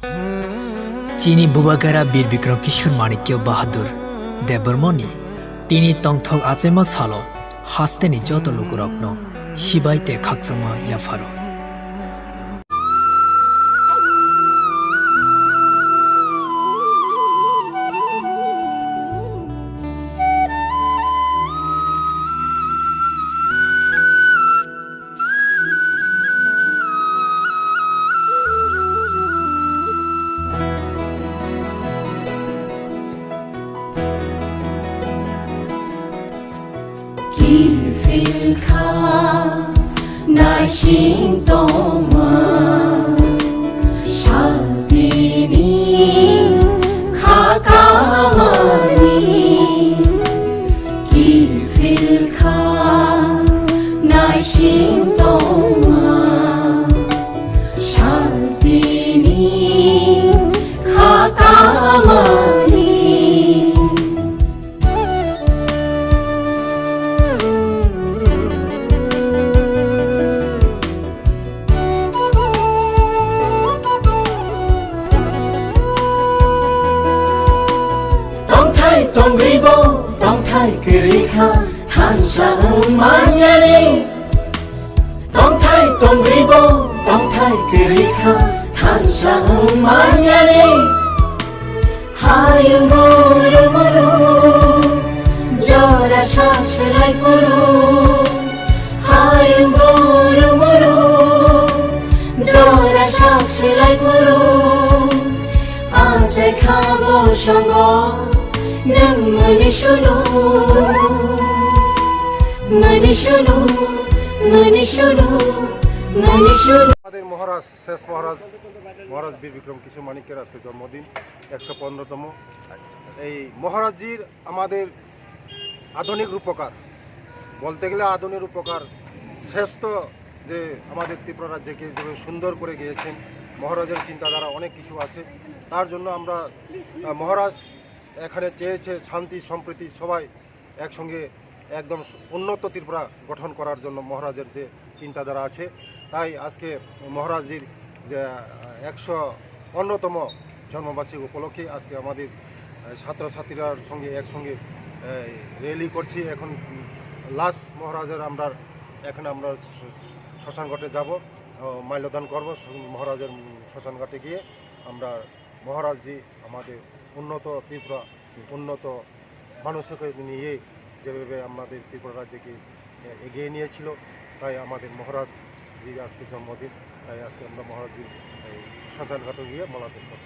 चीनी बुबागारा बीर विक्रम किशोर माणिक्य बाहादुर देबबर्मनि टिनि तंथक आचेमा सालो हास्तेनि जत लुकुरक्न सिबाइते खाकसामा याफारो Nai Xing Dong Ma Shao Di Ni Kha Ka Ma Ni Ki Fil Kha Nai Xing Dong Ma Shao Di Ni Kha Ka Ma Ni Tông ghi bố, tông thái kì ri kha, than sa hương man ya ni. Tông ghi bố, tông thái kì ri kha, than sa hương man ya ni. Hai muru muru, jora sa se lai furu. Hai muru muru, jora sa se lai furu. Ajai khabo songo. Mani shulu, mani shulu, mani shulu, mani shulu. আমাদের মহারাজ শেষ মহারাজ বীর বিক্রম কিশোর মাণিক্যের আজকে জন্মদিন 115তম। এই মহারাজজির আমাদের আধুনিক রূপকার বলতে গেলে আধুনিক রূপকার শ্রেষ্ঠ যে আমাদের ত্রিপুরা রাজ্যকে যেভাবে সুন্দর করে গিয়েছেন। মহারাজের চিন্তাধারা অনেক কিছু আছে, তার জন্য আমরা মহারাজ এখানে চেয়েছে শান্তি সম্প্রীতি সবাই একসঙ্গে একদম উন্নত ত্রিপুরা গঠন করার জন্য মহারাজের যে চিন্তাধারা আছে। তাই আজকে মহারাজজির যে 115তম জন্মবার্ষিকী উপলক্ষে আজকে আমাদের ছাত্রছাত্রীরার সঙ্গে একসঙ্গে র্যালি করছি। এখন লাস্ট মহারাজের আমরা শ্মশানঘাটে যাব, মাল্যদান করব। মহারাজের শ্মশানঘাটে গিয়ে আমরা মহারাজজি আমাদের উন্নত ত্রিপুরা উন্নত মানুষকে নিয়ে যেভাবে আমাদের ত্রিপুরা রাজ্যকে এগিয়ে নিয়েছিল, তাই আমাদের মহারাজজির আজকে জন্মদিন। তাই আজকে আমরা মহারাজজির শ্মশানঘাটে গিয়ে মাল্যদান করব।